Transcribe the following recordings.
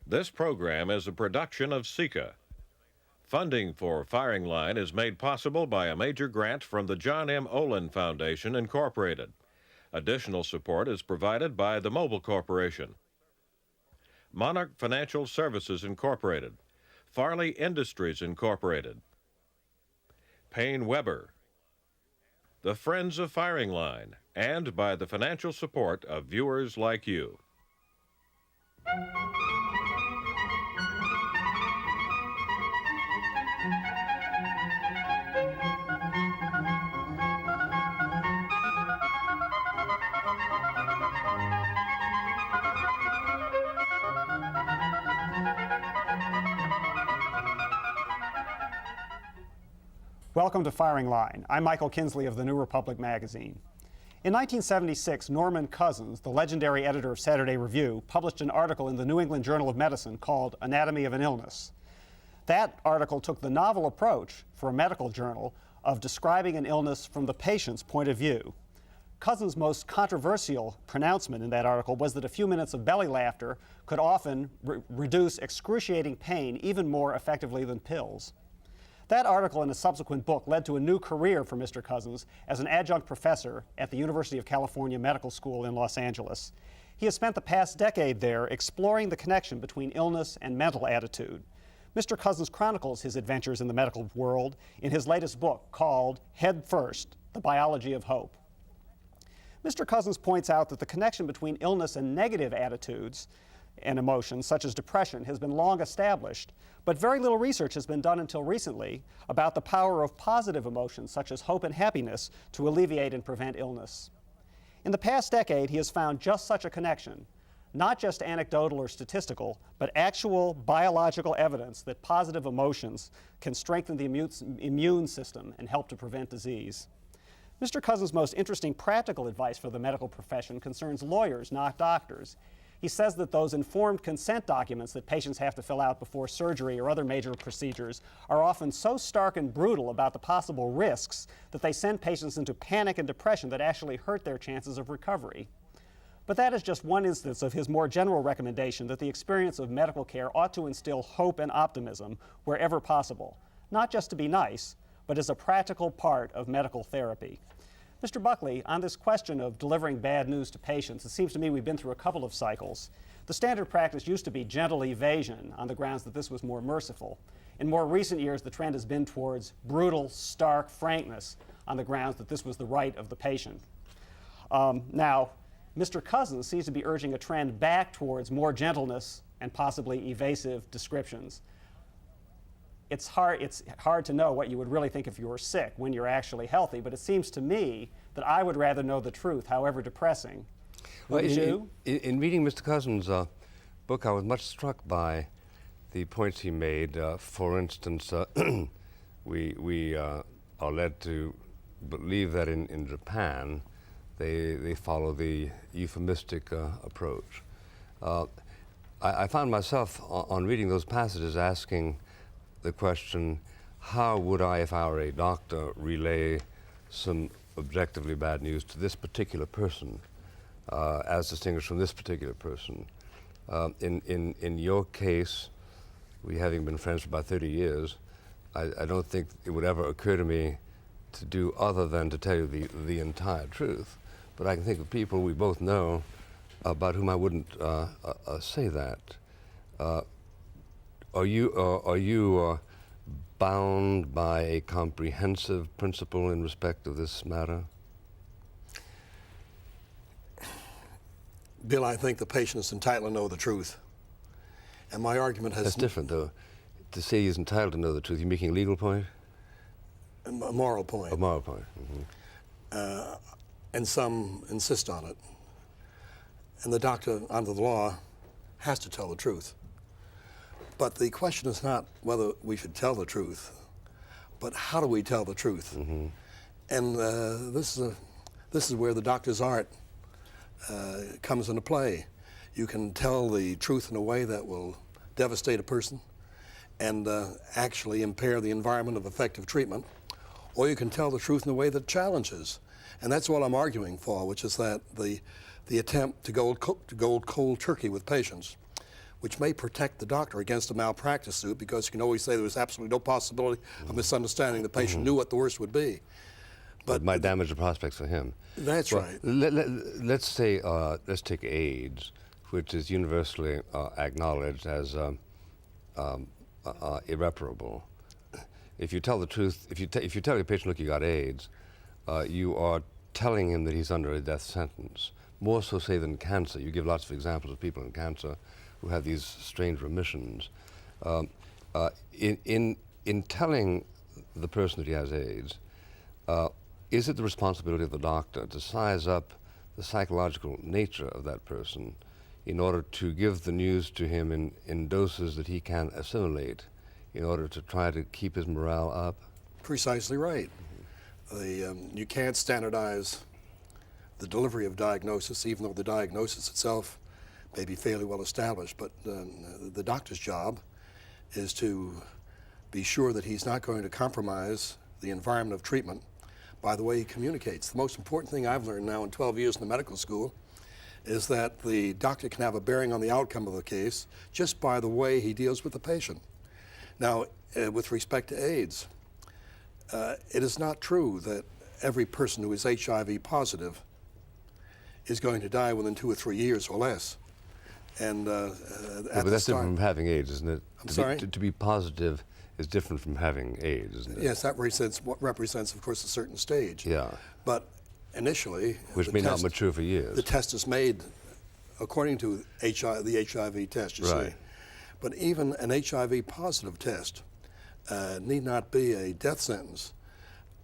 This program is a production of SECA. Funding for Firing Line is made possible by a major grant from the John M. Olin Foundation, Incorporated. Additional support is provided by the Mobile Corporation, Monarch Financial Services, Incorporated, Farley Industries, Incorporated, Payne Weber, the Friends of Firing Line, and by the financial support of viewers like you. Welcome to Firing Line. I'm Michael Kinsley of the New Republic magazine. In 1976, Norman Cousins, the legendary editor of Saturday Review, published an article in the New England Journal of Medicine called Anatomy of an Illness. That article took the novel approach for a medical journal of describing an illness from the patient's point of view. Cousins' most controversial pronouncement in that article was that a few minutes of belly laughter could often reduce excruciating pain even more effectively than pills. That article and a subsequent book led to a new career for Mr. Cousins as an adjunct professor at the University of California Medical School in Los Angeles. He has spent the past decade there exploring the connection between illness and mental attitude. Mr. Cousins chronicles his adventures in the medical world in his latest book called Head First: The Biology of Hope. Mr. Cousins points out that the connection between illness and negative attitudes and emotions, such as depression, has been long established, but very little research has been done until recently about the power of positive emotions, such as hope and happiness, to alleviate and prevent illness. In the past decade, he has found just such a connection, not just anecdotal or statistical, but actual biological evidence that positive emotions can strengthen the immune system and help to prevent disease. Mr. Cousins' most interesting practical advice for the medical profession concerns lawyers, not doctors. He says that those informed consent documents that patients have to fill out before surgery or other major procedures are often so stark and brutal about the possible risks that they send patients into panic and depression that actually hurt their chances of recovery. But that is just one instance of his more general recommendation that the experience of medical care ought to instill hope and optimism wherever possible, not just to be nice, but as a practical part of medical therapy. Mr. Buckley, on this question of delivering bad news to patients, it seems to me we've been through a couple of cycles. The standard practice used to be gentle evasion on the grounds that this was more merciful. In more recent years, the trend has been towards brutal, stark frankness on the grounds that this was the right of the patient. Now, Mr. Cousins seems to be urging a trend back towards more gentleness and possibly evasive descriptions. It's hard to know what you would really think if you were sick when you're actually healthy, but it seems to me that I would rather know the truth, however depressing. Well, in reading Mr. Cousins' book, I was much struck by the points he made. For instance, we are led to believe that in Japan they follow the euphemistic approach. I found myself, on reading those passages, asking the question, how would I, if I were a doctor, relay some objectively bad news to this particular person, as distinguished from this particular person? In your case, we having been friends for about 30 years, I don't think it would ever occur to me to do other than to tell you the entire truth. But I can think of people we both know about whom I wouldn't say that. Are you bound by a comprehensive principle in respect of this matter? Bill, I think the patient is entitled to know the truth. And my argument has... That's different, though. To say he's entitled to know the truth, you're making a legal point? A moral point. A moral point. Mm-hmm. And some insist on it. And the doctor, under the law, has to tell the truth. But the question is not whether we should tell the truth, but how do we tell the truth? Mm-hmm. And this is where the doctor's art comes into play. You can tell the truth in a way that will devastate a person and actually impair the environment of effective treatment, or you can tell the truth in a way that challenges. And that's what I'm arguing for, which is that the attempt to go cold turkey with patients which may protect the doctor against a malpractice suit, because you can always say there was absolutely no possibility of misunderstanding. The patient knew what the worst would be. But it might damage the prospects for him. That's right. Let's say, let's take AIDS, which is universally acknowledged as irreparable. If you tell the truth, if you tell your patient, look, you got AIDS, you are telling him that he's under a death sentence. More so, say, than cancer. You give lots of examples of people in cancer who have these strange remissions. In telling the person that he has AIDS, is it the responsibility of the doctor to size up the psychological nature of that person in order to give the news to him in doses that he can assimilate in order to try to keep his morale up? Precisely right. You can't standardize the delivery of diagnosis, even though the diagnosis itself may be fairly well established. But the doctor's job is to be sure that he's not going to compromise the environment of treatment by the way he communicates. The most important thing I've learned now in 12 years in the medical school is that the doctor can have a bearing on the outcome of the case just by the way he deals with the patient. Now, with respect to AIDS, it is not true that every person who is HIV positive is going to die within 2 or 3 years or less. And but that's different from having AIDS, isn't it? I'm sorry? To be positive is different from having AIDS, isn't it? Yes, that represents, of course, a certain stage. Yeah. But initially, which may not mature for years. The test is made according to the HIV test, you see. But even an HIV positive test need not be a death sentence.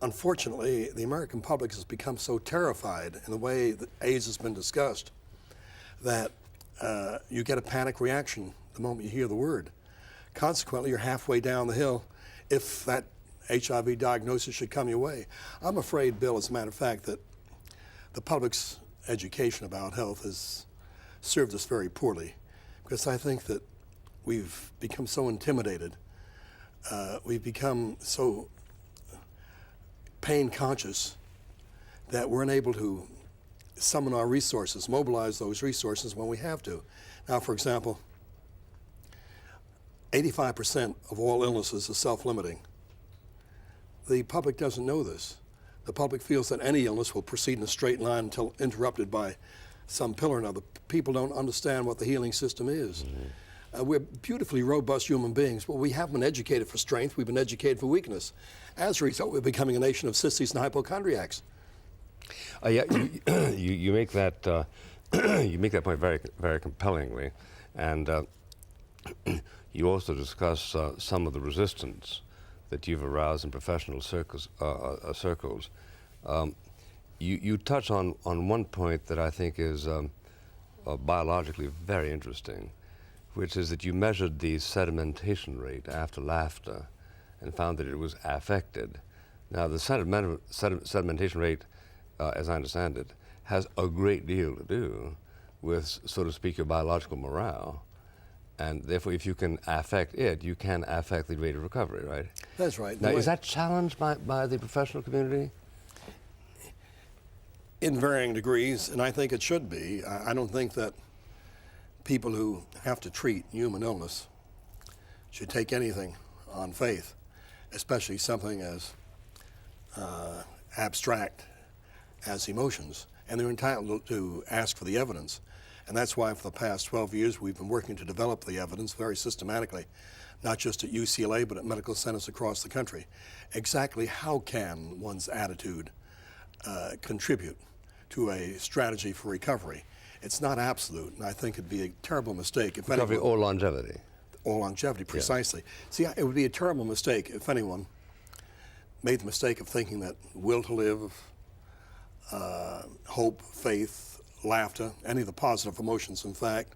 Unfortunately, the American public has become so terrified in the way that AIDS has been discussed that you get a panic reaction the moment you hear the word. Consequently, you're halfway down the hill if that HIV diagnosis should come your way. I'm afraid, Bill, as a matter of fact, that the public's education about health has served us very poorly, because I think that we've become so intimidated. We've become so pain conscious that we're unable to summon our resources, mobilize those resources when we have to. Now, for example, 85% of all illnesses are self-limiting. The public doesn't know this. The public feels that any illness will proceed in a straight line until interrupted by some pill or another. People don't understand what the healing system is. We're beautifully robust human beings, but we haven't been educated for strength, we've been educated for weakness. As a result, we're becoming a nation of sissies and hypochondriacs. Yeah, you make that you make that point very, very compellingly, and you also discuss some of the resistance that you've aroused in professional circles. You touch on one point that I think is biologically very interesting, which is that you measured the sedimentation rate after laughter and found that it was affected. Now, the sedimentation rate, as I understand it, has a great deal to do with, so to speak, your biological morale. And therefore, if you can affect it, you can affect the rate of recovery, right? That's right. Now, is that challenged by the professional community? In varying degrees, and I think it should be. I don't think that people who have to treat human illness should take anything on faith, especially something as abstract as emotions. And they're entitled to ask for the evidence. And that's why for the past 12 years we've been working to develop the evidence very systematically, not just at UCLA but at medical centers across the country. Exactly how can one's attitude contribute to a strategy for recovery? It's not absolute, and I think it'd be a terrible mistake if recovery anyone, or longevity. Or longevity, precisely. Yeah. See, it would be a terrible mistake if anyone made the mistake of thinking that will to live, hope, faith, laughter, any of the positive emotions, in fact,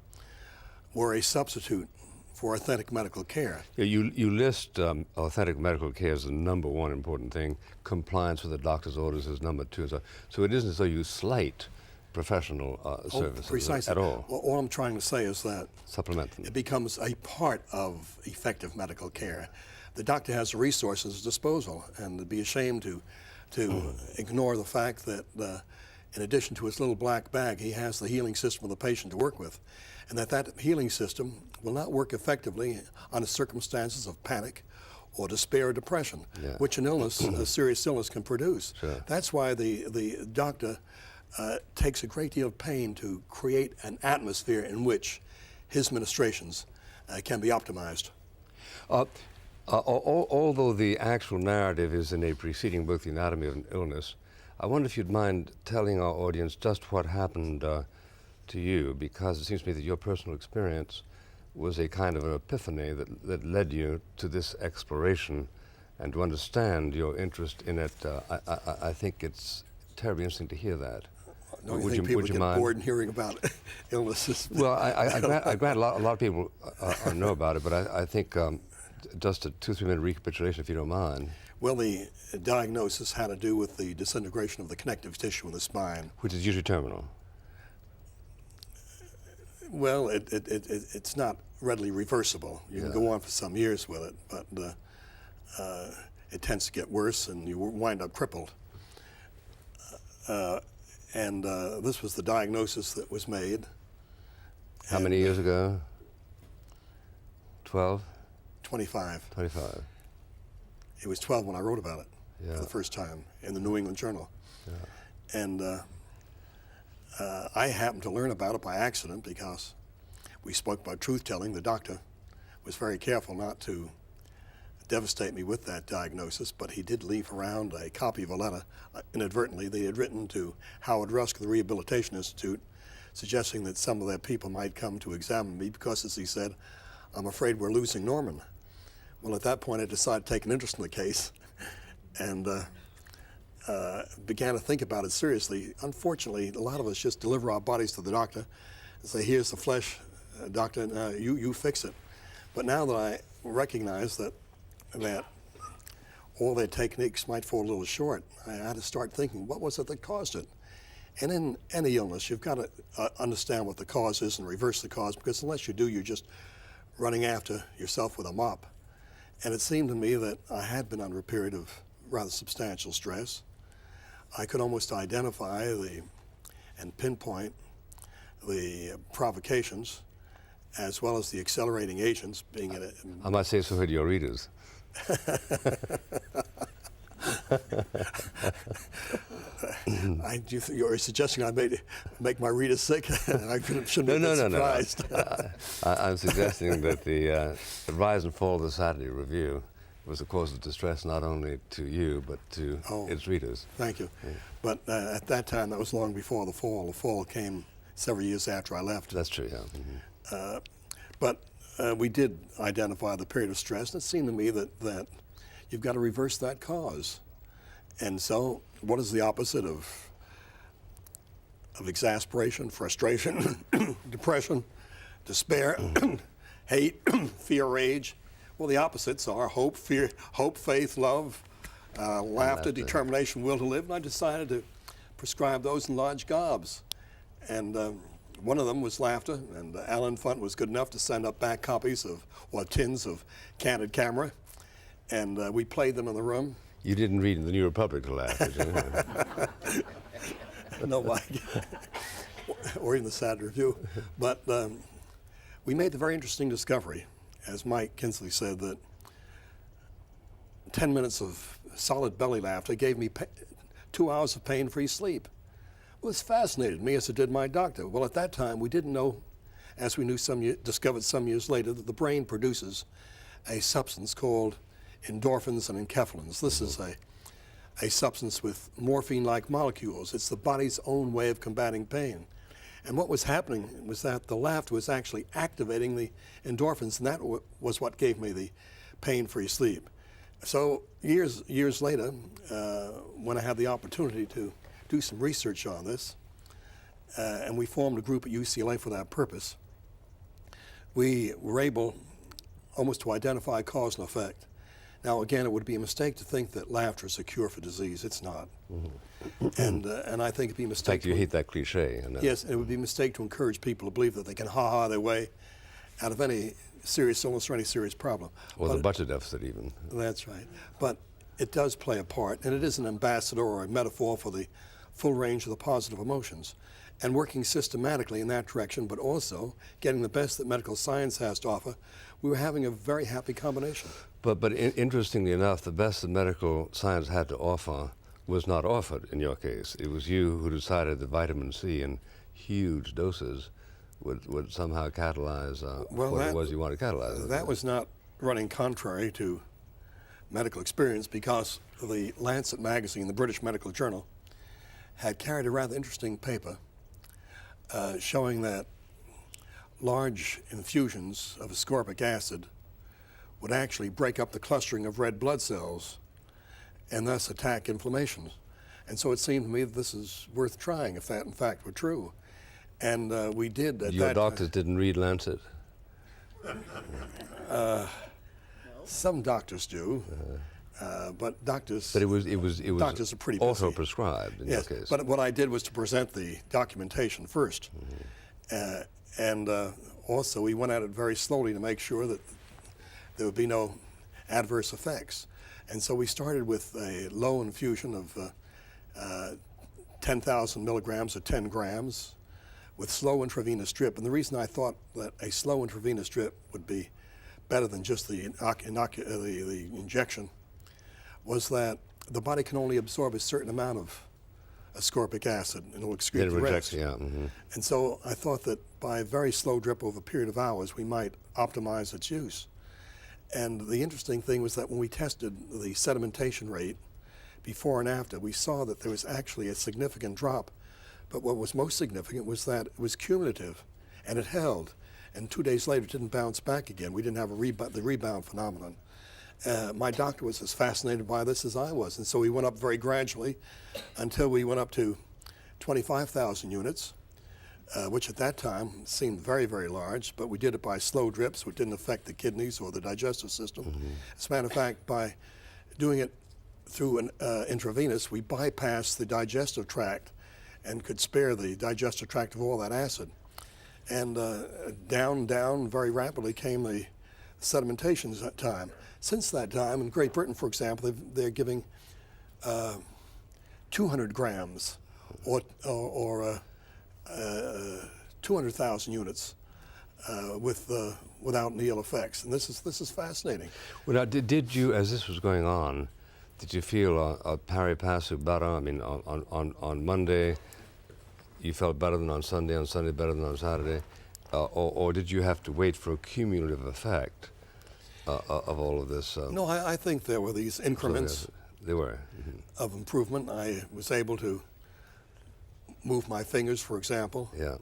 were a substitute for authentic medical care. Yeah, you list authentic medical care as the number one important thing. Compliance with the doctor's orders is number two. So it isn't as though you slight professional services precisely. At all. Well, all I'm trying to say is that supplement them. It becomes a part of effective medical care. The doctor has the resources at his disposal, and to be ashamed to ignore the fact that in addition to his little black bag, he has the healing system of the patient to work with, and that healing system will not work effectively under circumstances of panic or despair or depression, which an illness, a serious illness, can produce. Sure. That's why the doctor takes a great deal of pain to create an atmosphere in which his ministrations can be optimized. Although the actual narrative is in a preceding book, The Anatomy of an Illness, I wonder if you'd mind telling our audience just what happened to you, because it seems to me that your personal experience was a kind of an epiphany that led you to this exploration, and to understand your interest in it. I think it's terribly interesting to hear that. Don't you think people get bored in hearing about illnesses? Well, I grant a lot of people know about it, but I think just a 2-3 minute recapitulation, if you don't mind. Well, the diagnosis had to do with the disintegration of the connective tissue in the spine. Which is usually terminal. Well, it's not readily reversible. You can go on for some years with it, but it tends to get worse and you wind up crippled. And this was the diagnosis that was made. How many years ago? 12? 25. 25. It was 12 when I wrote about it for the first time in the New England Journal. Yeah. And I happened to learn about it by accident because we spoke about truth-telling. The doctor was very careful not to devastate me with that diagnosis, but he did leave around a copy of a letter, inadvertently, they had written to Howard Rusk of the Rehabilitation Institute, suggesting that some of their people might come to examine me because, as he said, I'm afraid we're losing Norman. Well, at that point, I decided to take an interest in the case and began to think about it seriously. Unfortunately, a lot of us just deliver our bodies to the doctor and say, here's the flesh, doctor, you fix it. But now that I recognize that all their techniques might fall a little short, I had to start thinking, what was it that caused it? And in any illness, you've got to understand what the cause is and reverse the cause, because unless you do, you're just running after yourself with a mop. And it seemed to me that I had been under a period of rather substantial stress. I could almost identify and pinpoint the provocations as well as the accelerating agents being in it. I might say so to your readers. You're suggesting I make my readers sick? I shouldn't be surprised. I'm suggesting that the rise and fall of the Saturday Review was a cause of distress not only to you, but to its readers. Thank you. Yeah. But at that time, that was long before the fall. The fall came several years after I left. That's true, yeah. Mm-hmm. But we did identify the period of stress, and it seemed to me that you've got to reverse that cause. And so, what is the opposite of exasperation, frustration, depression, despair, hate, fear, rage? Well, the opposites are hope, fear, faith, love, laughter, determination, will to live. And I decided to prescribe those in large gobs. And one of them was laughter, and Alan Funt was good enough to send up back copies or tins of Candid Camera, and we played them in the room. You didn't read in the New Republic to laugh, did you? No, or in the Saturday Review. But we made the very interesting discovery, as Mike Kinsley said, that 10 minutes of solid belly laughter gave me 2 hours of pain-free sleep. Well, this fascinated me as it did my doctor. Well, at that time, we didn't know, as we discovered some years later, that the brain produces a substance called endorphins and enkephalins. This is a substance with morphine-like molecules. It's the body's own way of combating pain. And what was happening was that the laughter was actually activating the endorphins, and that was what gave me the pain-free sleep. So years later, when I had the opportunity to do some research on this, and we formed a group at UCLA for that purpose, we were able almost to identify cause and effect. Now, again, it would be a mistake to think that laughter is a cure for disease. It's not. Mm-hmm. And I think it'd be a mistake. In fact, you hate that cliche. Yes, it would be a mistake to encourage people to believe that they can ha-ha their way out of any serious illness or any serious problem. Or the budget deficit, even. That's right. But it does play a part, and it is an ambassador or a metaphor for full range of the positive emotions, and working systematically in that direction, but also getting the best that medical science has to offer, we were having a very happy combination. But interestingly enough, the best that medical science had to offer was not offered in your case. It was you who decided that vitamin C in huge doses would somehow catalyze what it was you wanted to catalyze. That was not running contrary to medical experience, because the Lancet magazine, the British Medical Journal, had carried a rather interesting paper showing that large infusions of ascorbic acid would actually break up the clustering of red blood cells and thus attack inflammation. And so it seemed to me that this is worth trying if that in fact were true. And we did at Your that doctors didn't read Lancet? Some doctors do, but doctors. But it was doctors are pretty busy. also prescribed in Yes, your case. but what I did was to present the documentation first, and also we went at it very slowly to make sure that there would be no adverse effects. And so we started with a low infusion of 10,000 milligrams or 10 grams with slow intravenous drip. And the reason I thought that a slow intravenous drip would be better than just the injection was that the body can only absorb a certain amount of ascorbic acid and it'll excrete the rest. Yeah. And so I thought that by a very slow drip over a period of hours, we might optimize its use. And the interesting thing was that when we tested the sedimentation rate before and after, we saw that there was actually a significant drop. But what was most significant was that it was cumulative, and it held. And 2 days later, it didn't bounce back again. We didn't have the rebound phenomenon. My doctor was as fascinated by this as I was, and so we went up very gradually until we went up to 25,000 units, which at that time seemed very, very large, but we did it by slow drips, which didn't affect the kidneys or the digestive system. As a matter of fact, by doing it through an intravenous, we bypassed the digestive tract and could spare the digestive tract of all that acid. And down very rapidly came the sedimentation time. Since that time, in Great Britain, for example, they're giving 200 grams or 200,000 units without ill effects. And this is fascinating. Well, now, did you, as this was going on, did you feel a pari passu better? I mean, on Monday, you felt better than on Sunday better than on Saturday, or did you have to wait for a cumulative effect of all of this? No, I think there were these increments of improvement. I was able to move my fingers, for example. Yeah.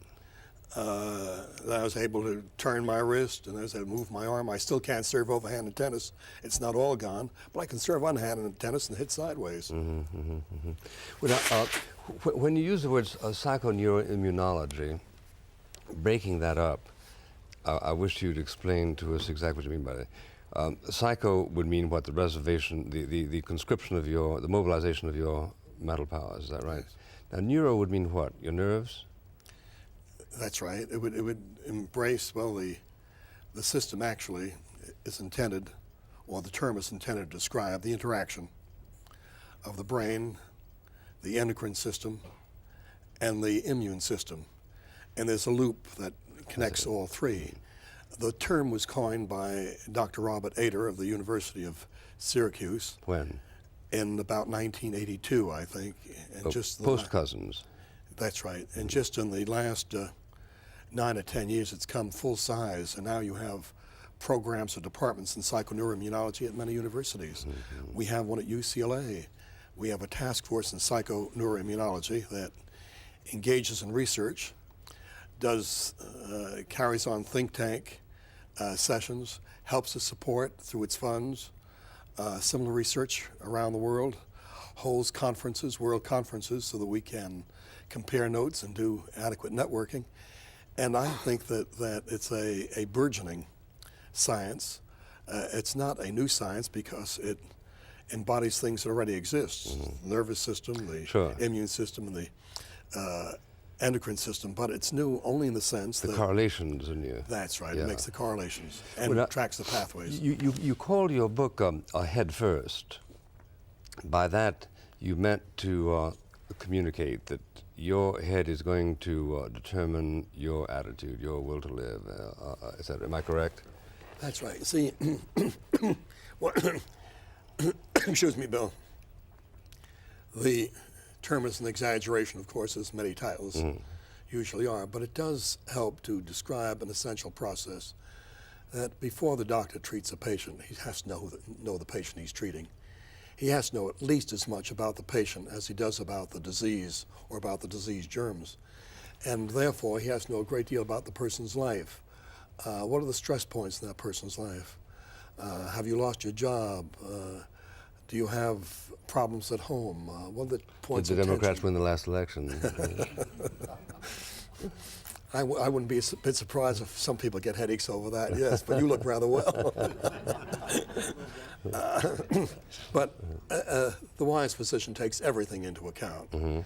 I was able to turn my wrist, and I was able to move my arm. I still can't serve overhand in tennis. It's not all gone, but I can serve unhanded in tennis and hit sideways. Well, when you use the words psychoneuroimmunology, breaking that up, I wish you'd explain to us exactly what you mean by that. Psycho would mean what? The reservation, the conscription of the mobilization of your mental powers, is that right? Now, neuro would mean what? Your nerves? That's right. It would embrace, well, the system actually is intended, or the term is intended to describe the interaction of the brain, the endocrine system, and the immune system. And there's a loop that connects all three. The term was coined by Dr. Robert Ader of the University of Syracuse. When? In about 1982, I think. And just post-Cousins. That's right. And just in the last 9 or 10 years, it's come full size, and now you have programs or departments in psychoneuroimmunology at many universities. We have one at UCLA. We have a task force in psychoneuroimmunology that engages in research, carries on think tank sessions, helps us support through its funds similar research around the world, holds conferences, world conferences, so that we can compare notes and do adequate networking. And I think that it's a burgeoning science. It's not a new science because it embodies things that already exist, the nervous system, the immune system, and the endocrine system, but it's new only in the sense that... The correlations in you. That's right, it makes the correlations and tracks the pathways. You called your book a head first. By that, you meant to communicate that your head is going to determine your attitude, your will to live. Am I correct? That's right. See, excuse me, Bill. The term is an exaggeration, of course, as many titles usually are, but it does help to describe an essential process that before the doctor treats a patient, he has to know the patient he's treating. He has to know at least as much about the patient as he does about the disease or about the disease germs. And therefore, he has to know a great deal about the person's life. What are the stress points in that person's life? Have you lost your job? Do you have problems at home? What are the points of Did the Democrats tension? win the last election? I wouldn't be a bit surprised if some people get headaches over that, yes, but you look rather well. But the wise physician takes everything into account.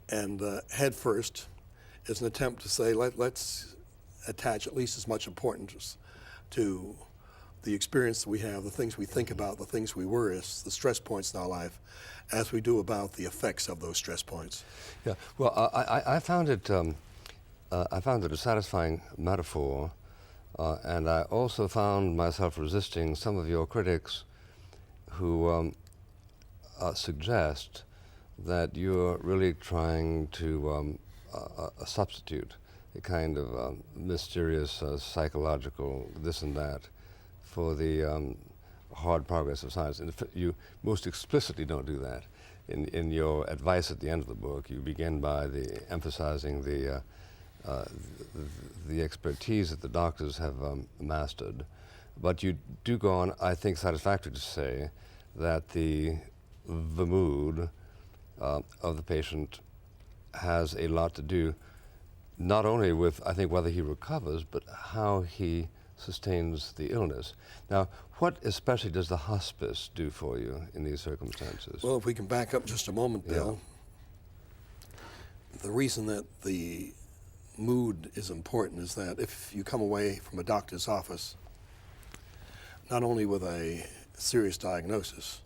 And head first is an attempt to say, let's attach at least as much importance to the experience that we have, the things we think about, the things we worry, the stress points in our life, as we do about the effects of those stress points. Yeah, well, I found it a satisfying metaphor, and I also found myself resisting some of your critics who suggest that you're really trying to substitute a kind of mysterious psychological this and that for the hard progress of science. And you most explicitly don't do that. In your advice at the end of the book, you begin by emphasizing the expertise that the doctors have mastered. But you do go on, I think, satisfactory to say that the mood of the patient has a lot to do not only with, I think, whether he recovers, but how he sustains the illness. Now, what especially does the hospice do for you in these circumstances? Well, if we can back up just a moment, Bill. The reason that the mood is important is that if you come away from a doctor's office not only with a serious diagnosis,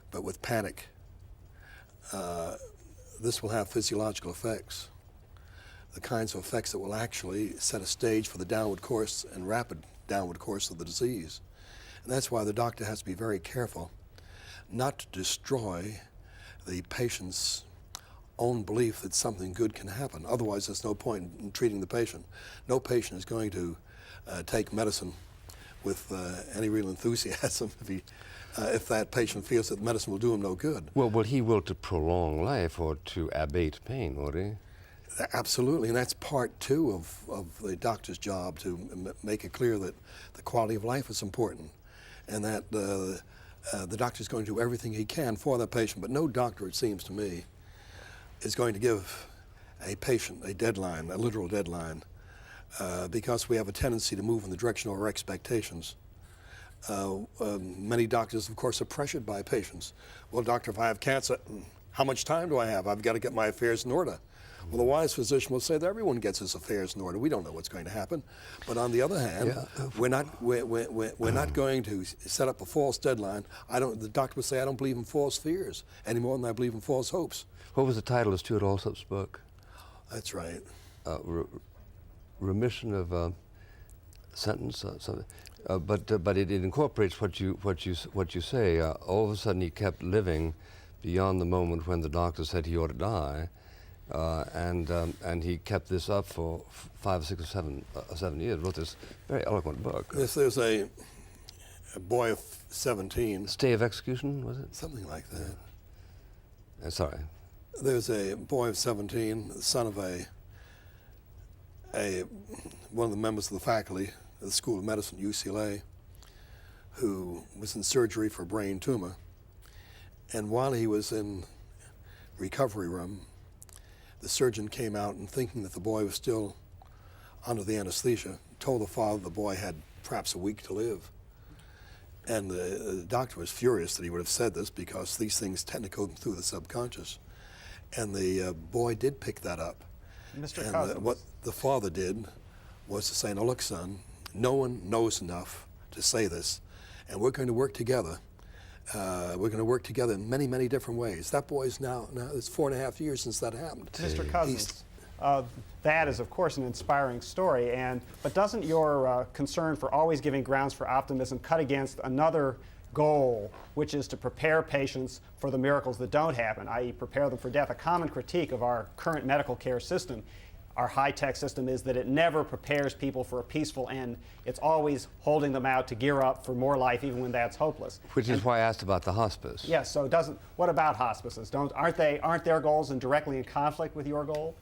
but with panic, this will have physiological effects, the kinds of effects that will actually set a stage for the downward course and rapid downward course of the disease. And that's why the doctor has to be very careful not to destroy the patient's own belief that something good can happen. Otherwise, there's no point in treating the patient. No patient is going to take medicine with any real enthusiasm if that patient feels that medicine will do him no good. Well, will he will to prolong life or to abate pain, would he? Absolutely, and that's part two of the doctor's job, to make it clear that the quality of life is important, and that the doctor's going to do everything he can for that patient. But no doctor, it seems to me, is going to give a patient a deadline, a literal deadline, because we have a tendency to move in the direction of our expectations. Many doctors, of course, are pressured by patients. Well, doctor, if I have cancer, how much time do I have? I've got to get my affairs in order. Well, the wise physician will say that everyone gets his affairs in order. We don't know what's going to happen. But on the other hand, we're not going to set up a false deadline. The doctor would say, I don't believe in false fears any more than I believe in false hopes. What was the title of Stuart Alsop's book? That's right. Remission of sentence, something. But it incorporates what you say. All of a sudden, he kept living beyond the moment when the doctor said he ought to die, and he kept this up for 5 or 6 or 7 years. Wrote this very eloquent book. Yes, there's a boy of 17. Stay of execution, was it? Something like that. Sorry. There's a boy of 17, the son of one of the members of the faculty at the School of Medicine at UCLA, who was in surgery for a brain tumor. And while he was in recovery room, the surgeon came out, and thinking that the boy was still under the anesthesia, told the father the boy had perhaps a week to live. And the doctor was furious that he would have said this, because these things tend to go through the subconscious. And the boy did pick that up. Mr. And Cousins. what the father did was to say, now look, son, no one knows enough to say this, and we're going to work together We're going to work together in many, many different ways. That boy's now it's 4.5 years since that happened. Mr. Cousins, that is, of course, an inspiring story, but doesn't your concern for always giving grounds for optimism cut against another goal, which is to prepare patients for the miracles that don't happen, i.e. prepare them for death? A common critique of our current medical care system, our high-tech system, is that it never prepares people for a peaceful end. It's always holding them out to gear up for more life, even when that's hopeless. Which is why I asked about the hospice. Yes, so what about hospices? Aren't their goals directly in conflict with your goal?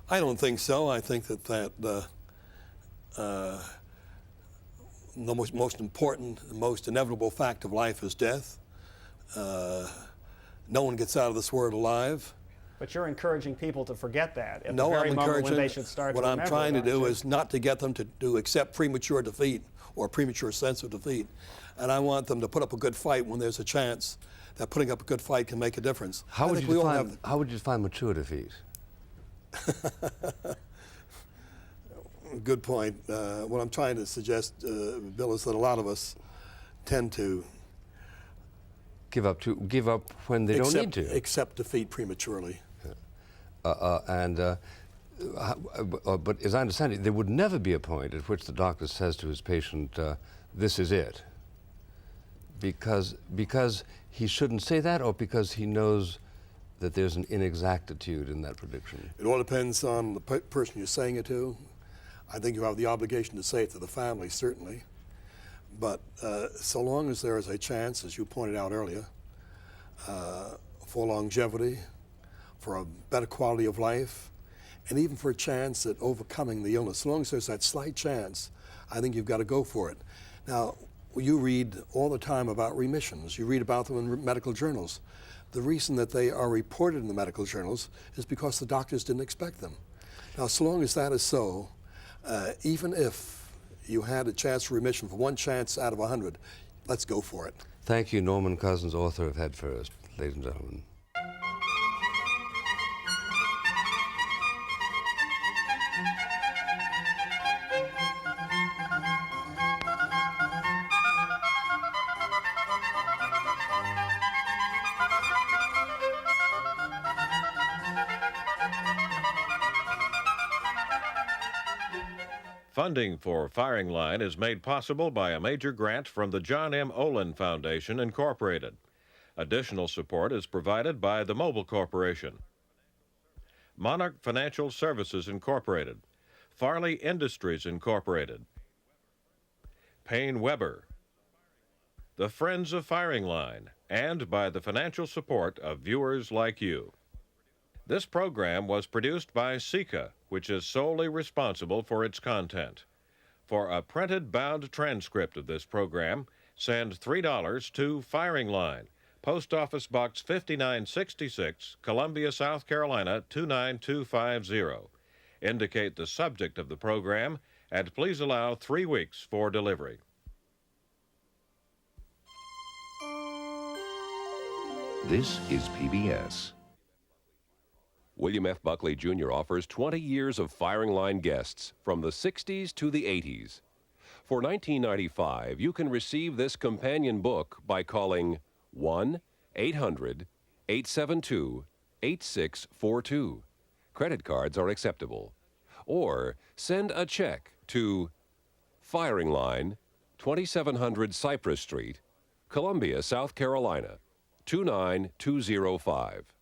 I don't think so. I think that the most important, the most inevitable fact of life is death. No one gets out of this world alive. But you're encouraging people to forget that at No, the very I'm moment when encouraging. they should start What to I'm remember trying to it, do aren't is not to get them to accept premature defeat or premature sense of defeat. And I want them to put up a good fight when there's a chance that putting up a good fight can make a difference. How would you define mature defeat? Good point. What I'm trying to suggest, Bill, is that a lot of us tend to give up when they don't need to. Accept defeat prematurely. But as I understand it, there would never be a point at which the doctor says to his patient, "This is it," because he shouldn't say that, or because he knows that there's an inexactitude in that prediction. It all depends on the person you're saying it to. I think you have the obligation to say it to the family, certainly. But so long as there is a chance, as you pointed out earlier, for longevity, for a better quality of life, and even for a chance at overcoming the illness, as long as there's that slight chance, I think you've got to go for it. Now, you read all the time about remissions. You read about them in medical journals. The reason that they are reported in the medical journals is because the doctors didn't expect them. Now, so long as that is so, even if you had a chance for remission for one chance out of 100, let's go for it. Thank you, Norman Cousins, author of Head First, ladies and gentlemen. Funding for Firing Line is made possible by a major grant from the John M. Olin Foundation, Incorporated. Additional support is provided by the Mobile Corporation, Monarch Financial Services, Incorporated, Farley Industries, Incorporated, Payne Weber, the Friends of Firing Line, and by the financial support of viewers like you. This program was produced by SICA, which is solely responsible for its content. For a printed bound transcript of this program, send $3 to Firing Line, Post Office Box 5966, Columbia, South Carolina 29250. Indicate the subject of the program, and please allow 3 weeks for delivery. This is PBS. William F. Buckley Jr. offers 20 years of Firing Line guests from the 60s to the 80s. For $19.95, you can receive this companion book by calling 1-800-872-8642. Credit cards are acceptable. Or send a check to Firing Line, 2700 Cypress Street, Columbia, South Carolina, 29205.